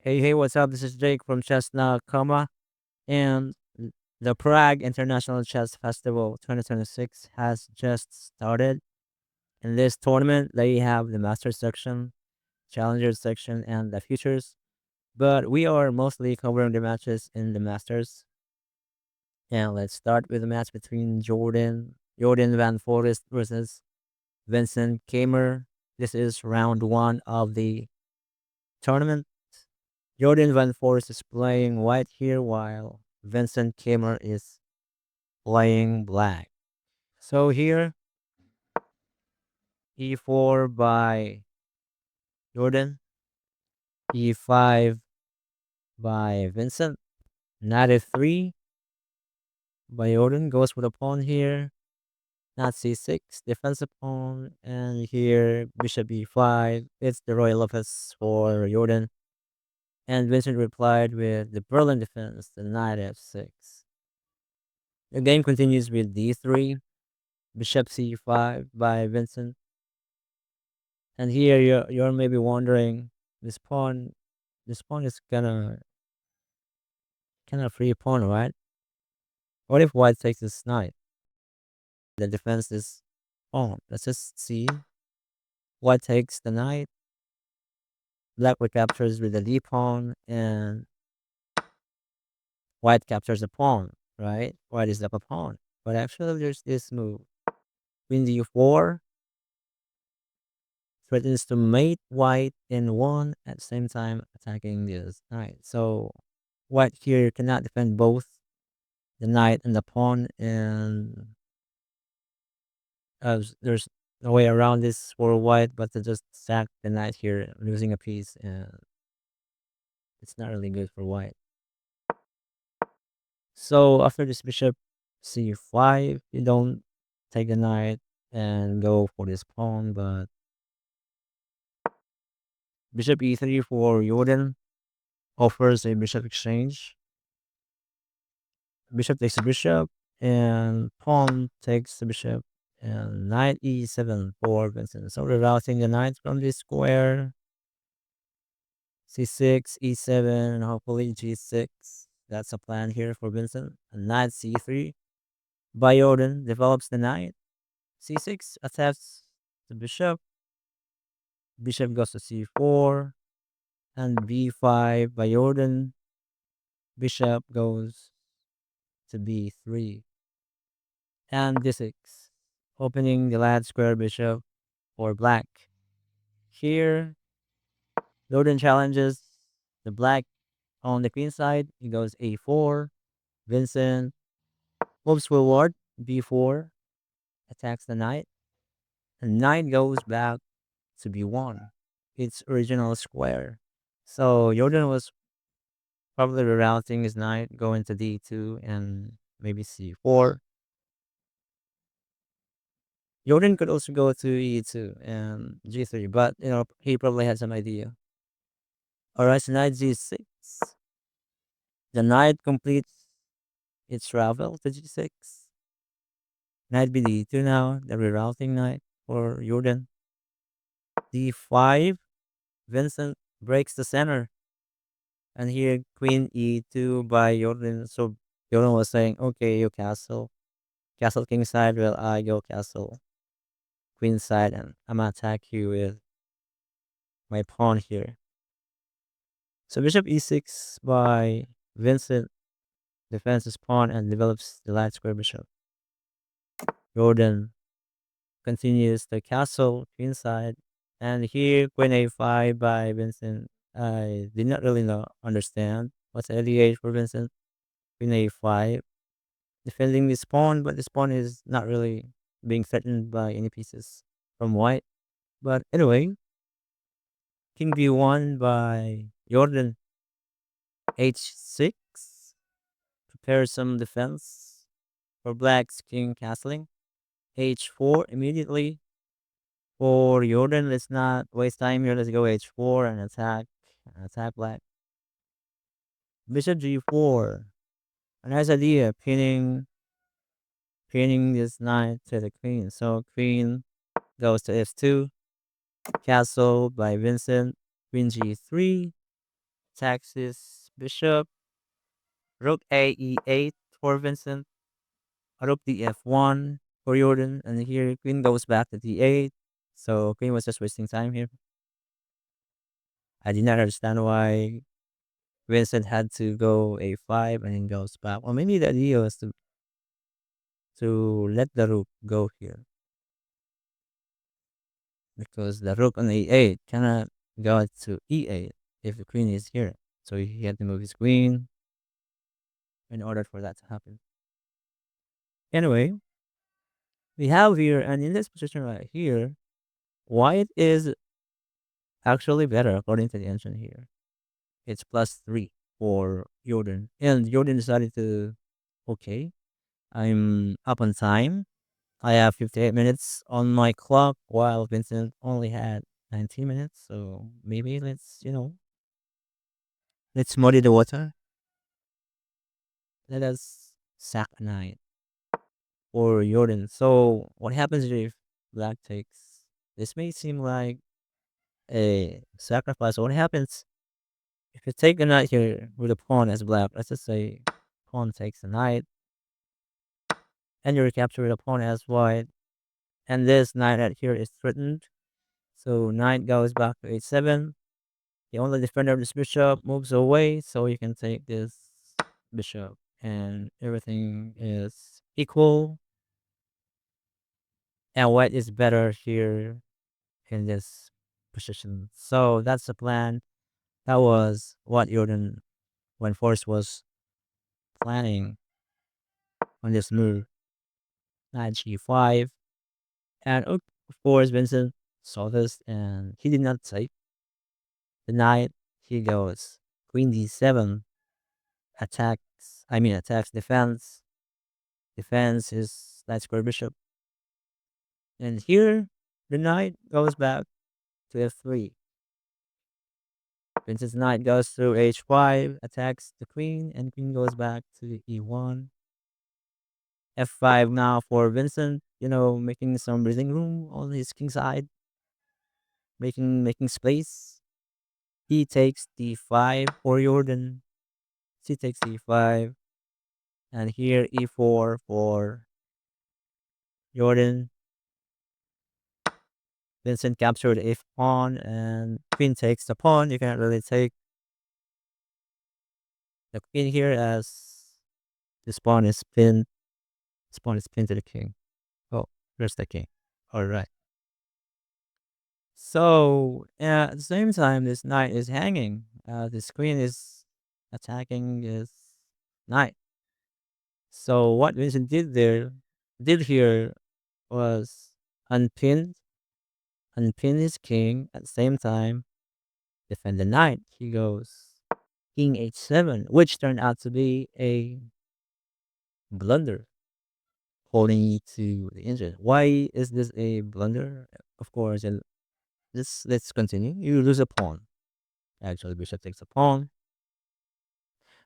Hey, what's up? This is Jake from Chess Coma, and the Prague International Chess Festival 2026 has just started. In this tournament, they have the Masters section, Challengers section, and the Futures. But we are mostly covering the matches in the Masters. And let's start with the match between Jorden Van Foreest versus Vincent Keymer. This is round one of the tournament. Jordan Van Forest is playing white here while Vincent Keymer is playing black. So here, e4 by Jordan, e5 by Vincent, knight f3 by Jordan goes with a pawn here, knight c6, defensive pawn, and here bishop e5. It's the Royal Lopez for Jordan. And Vincent replied with the Berlin defense, the knight f6. The game continues with d3, bishop c5 by Vincent. And here you're maybe wondering, this pawn is kind of free pawn, right? What if white takes this knight? The defense is pawn. Let's just see. White takes the knight, black recaptures with the d pawn, and white captures the pawn, right? White is up a pawn. But actually there's this move. Queen d4 threatens to mate white in one at the same time attacking this knight. So white here cannot defend both the knight and the pawn, and there's no way around this for white but to just sack the knight here, losing a piece, and it's not really good for white. So after this bishop c5, you don't take the knight and go for this pawn, but bishop e3 for Jorden offers a bishop exchange. Bishop takes the bishop, and pawn takes the bishop, and knight e7 for Vincent. So rerouting the knight from this square, c6, e7, and hopefully g6. That's a plan here for Vincent. And knight c3. Jordan develops the knight. c6 attacks the bishop. Bishop goes to c4, and b5 Jordan. Bishop goes to b3. And d6, opening the lad square bishop for black. Here, Jordan challenges the black on the queen side. He goes a4. Vincent moves forward, b4, attacks the knight. And knight goes back to b1, its original square. So Jordan was probably rerouting his knight, going to d2 and maybe c4. Jordan could also go to e2 and g3, but he probably had some idea. Alright, so knight g6. The knight completes its travel to g6. Knight bd2 now, the rerouting knight for Jordan. d5. Vincent breaks the center. And here queen e2 by Jordan. So Jordan was saying, okay, you castle. Castle king side, well, I go castle queen side, and I'm gonna attack you with my pawn here. So bishop e6 by Vincent defends his pawn and develops the light square bishop. Jordan continues the castle queen side, and here queen a5 by Vincent. I did not really understand what's LE8 for Vincent. Queen a5, defending this pawn, but this pawn is not really being threatened by any pieces from white. But anyway, king b1 by Jordan. h6 prepares some defense for black's king castling. h4 immediately for Jordan. Let's not waste time here. Let's go h4 and attack black. Bishop g4. A nice idea, pinning this knight to the queen. So queen goes to f2. Castle by Vincent. Queen g3. attacks his bishop. Rook A E8 for Vincent. Rook D F1 for Jordan. And here queen goes back to D8. So queen was just wasting time here. I did not understand why Vincent had to go A5 and then goes back. Or maybe the idea was to let the rook go here. Because the rook on E8 cannot go to E8 if the queen is here. So he had to move his queen in order for that to happen. Anyway, we have here, and in this position right here, white is actually better according to the engine here. It's +3 for Jordan. And Jordan decided to, okay, I'm up on time. I have 58 minutes on my clock while Vincent only had 19 minutes. So maybe let's muddy the water. Let us sack a knight for Jordan. So what happens if black takes? This may seem like a sacrifice. What happens if you take a knight here with a pawn as black? Let's just say pawn takes a knight, and you recapture the pawn as white, and this knight right here is threatened. So knight goes back to h7. The only defender of this bishop moves away, so you can take this bishop, and everything is equal. And white is better here in this position. So that's the plan. That was what Jordan, when Forrest was planning on this move. Knight g5. And of course, Vincent saw this and he did not take the knight. He goes queen d7, attacks defense. Defense is knight square bishop. And here, the knight goes back to f3. Vincent's knight goes through h5, attacks the queen, and queen goes back to e1. f5 now for Vincent, making some breathing room on his king side, making space. He takes d5 for Jordan. She takes e5, and here e4 for Jordan. Vincent captured a pawn, and queen takes the pawn. You cannot really take the queen here as this pawn is pinned. This pawn is pinned to the king. Oh, there's the king. All right. So at the same time, this knight is hanging. This queen is attacking this knight. So what Vincent did here was unpin unpin his king at the same time defend the knight. He goes king h7, which turned out to be a blunder, holding to the engine. Why is this a blunder? Of course, and let's continue. You lose a pawn. Actually, bishop takes a pawn.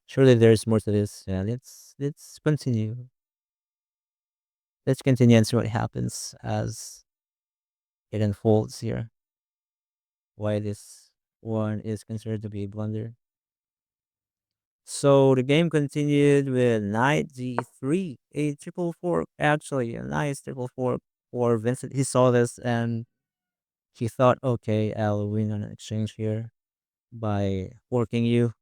Surely there's more to this. Yeah, let's continue. Let's continue and see what happens as it unfolds here. Why this one is considered to be a blunder. So the game continued with knight g3, a triple fork. Actually, a nice triple fork for Vincent. He saw this and he thought, okay, I'll win on an exchange here by forking you,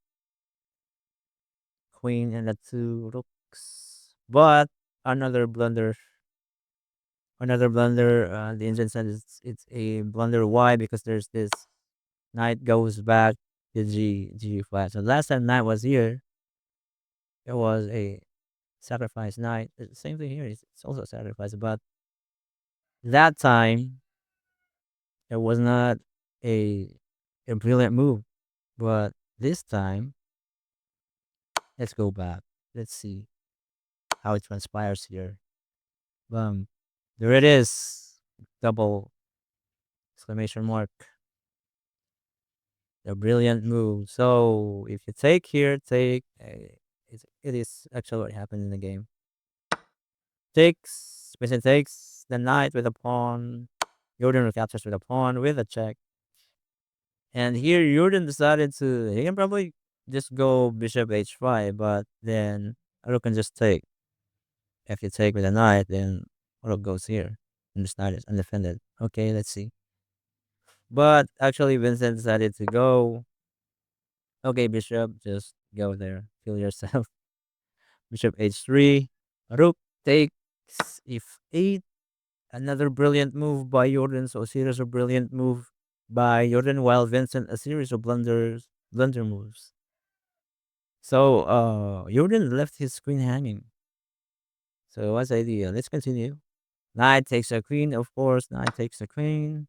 queen and the two rooks. But another blunder, another blunder. The engine said it's a blunder. Why? Because there's this knight goes back to g5. So last time knight was here, it was a sacrifice knight. Same thing here. It's also a sacrifice, but that time it was not a a brilliant move. But this time, let's go back. Let's see how it transpires here. Boom. There it is. Double exclamation mark. A brilliant move. So if you take here, it is actually what happened in the game. Vincent takes the knight with a pawn. Jordan recaptures with a pawn with a check. And here Jordan decided he can probably just go bishop h5, but then rook can just take. If you take with a knight, then rook goes here. And this knight is undefended. Okay, let's see. But actually, Vincent decided to go. Okay, bishop, just go there. Kill yourself. Bishop h3. Rook takes f8. Another brilliant move by Jorden. So a series of brilliant move by Jorden, while Vincent a series of blunder moves. So Jorden left his queen hanging. So what's the idea? Let's continue. Knight takes a queen, of course. Knight takes a queen.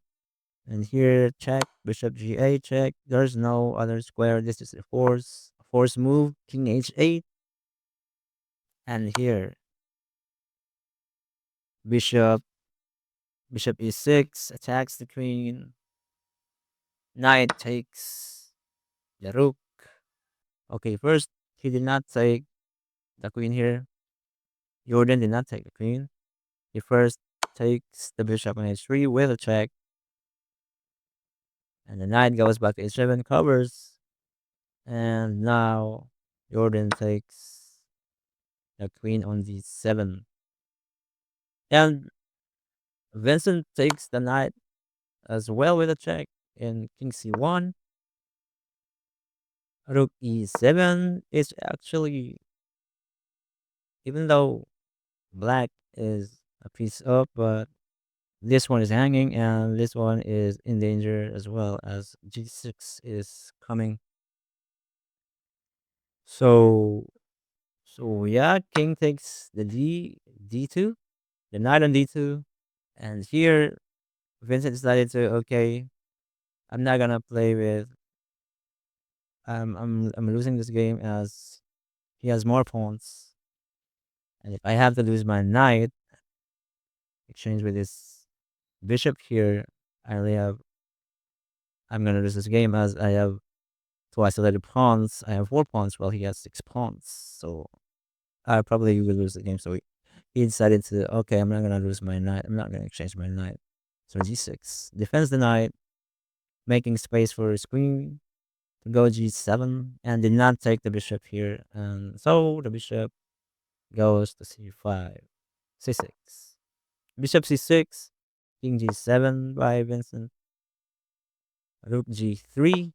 And here, check. Bishop g8, check. There's no other square. This is a force move. King h8. And here, bishop, bishop e6 attacks the queen. Knight takes the rook. Okay, first, he did not take the queen here. Jordan did not take the queen. He first takes the bishop on h3 with a check. And the knight goes back to h7, covers. And now Jordan takes the queen on d7. And Vincent takes the knight as well with a check in king c1. Rook e7 is actually, even though black is a piece up, but this one is hanging and this one is in danger as well as g6 is coming. So yeah, king takes the d2, the knight on d2, and here Vincent decided to, okay, I'm not gonna play with. I'm losing this game as he has more pawns, and if I have to lose my knight, exchange with this bishop here, I only have. I'm gonna lose this game as I have two isolated pawns. I have 4 pawns while he has 6 pawns, so I probably will lose the game. So he decided to, okay, I'm not gonna lose my knight. I'm not gonna exchange my knight. So g6 defends the knight, making space for his queen to go g7, and did not take the bishop here. And so the bishop goes to c5, c6, bishop c6, king g7 by Vincent, rook g3,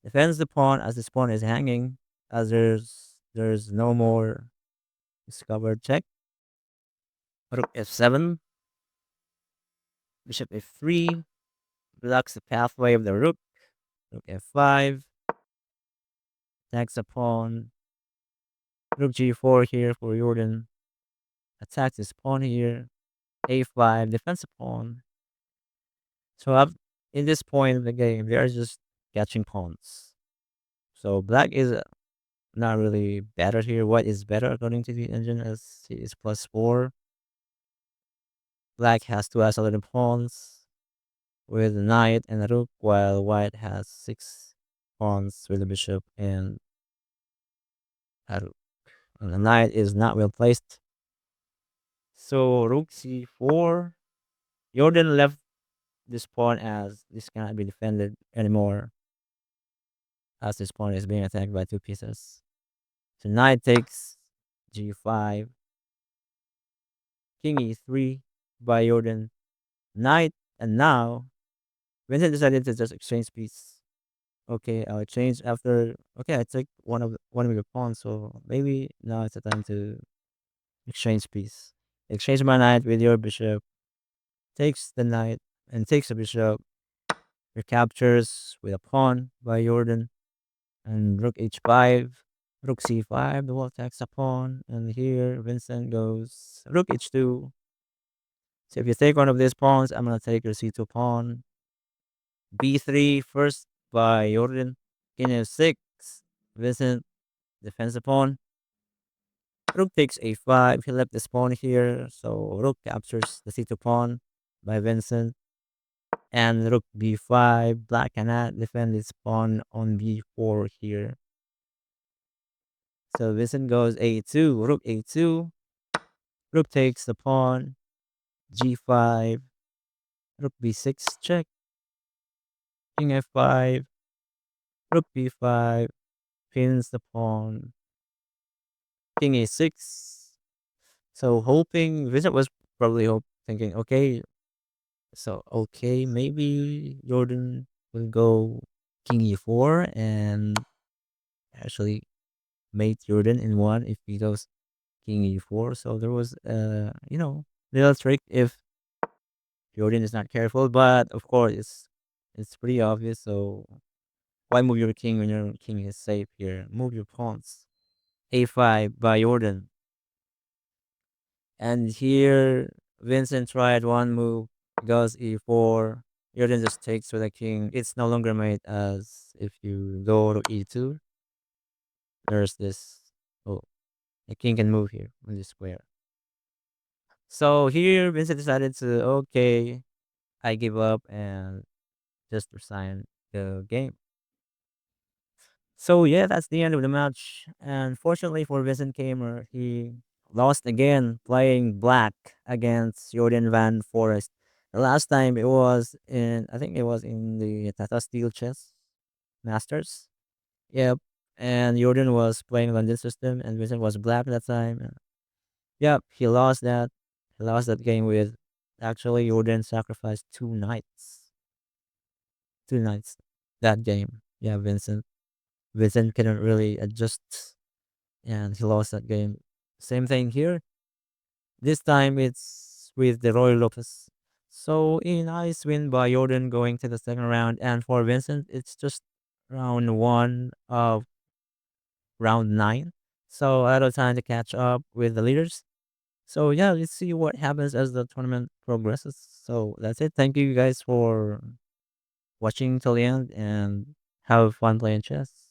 defends the pawn as this pawn is hanging, as there's no more discovered check. Rook f7, bishop f3, blocks the pathway of the rook. Rook f5, attacks the pawn. Rook g4 here for Jordan. Attacks his pawn here. a5, defends the pawn. So up in this point of the game, they are just catching pawns. So black is not really better here. White is better according to the engine as it is +4. Black has 2 isolated pawns with a knight and a rook, while white has 6 pawns with a bishop and a rook. And the knight is not well placed. So rook c4. Jordan left this pawn as this cannot be defended anymore, as this pawn is being attacked by 2 pieces. So knight takes g5, king e3 by Jordan, knight, and now Vincent decided to just exchange piece. Okay, I'll exchange after. Okay, I took one of your pawns, so maybe now it's the time to exchange piece. Exchange my knight with your bishop. Takes the knight and takes the bishop. Recaptures with a pawn by Jordan and rook h5. Rook c5, the wall attacks a pawn, and here Vincent goes rook h2. So if you take one of these pawns, I'm gonna take your c2 pawn. b3 first by Jordan. King f6. Vincent defends the pawn. Rook takes a5. He left this pawn here, so rook captures the c2 pawn by Vincent. And rook b5. Black cannot defend its pawn on b4 here. So Vincent goes a2. Rook a2. Rook takes the pawn. g5. Rook b6 check. King f5. Rook b5. pins the pawn. King a6. So hoping Vincent was probably thinking, okay, so okay, maybe Jordan will go king e4 and actually mate Jordan in one if he goes king e4. So there was little trick if Jordan is not careful, but of course it's pretty obvious. So why move your king when your king is safe here? Move your pawns. A5 by Jordan. And here Vincent tried one move, goes e4. Jordan just takes with a king. It's no longer made as if you go to e2. There's this. Oh, a king can move here on this square. So here Vincent decided to okay, I give up and just resign the game. So yeah, that's the end of the match. And fortunately for Vincent Keymer, he lost again playing black against Jordan Van Forest. The last time it was in, I think it was in the Tata Steel Chess Masters. Yep. And Jordan was playing London system and Vincent was black that time. Yep, he lost that. He lost that game with actually Jordan sacrificed two knights. Two knights that game. Yeah, Vincent couldn't really adjust and he lost that game. Same thing here. This time it's with the Royal Lopez. So a nice win by Jordan going to the second round. And for Vincent, it's just round one of round nine. So a lot of time to catch up with the leaders. So yeah, let's see what happens as the tournament progresses. So that's it. Thank you guys for watching till the end and have fun playing chess.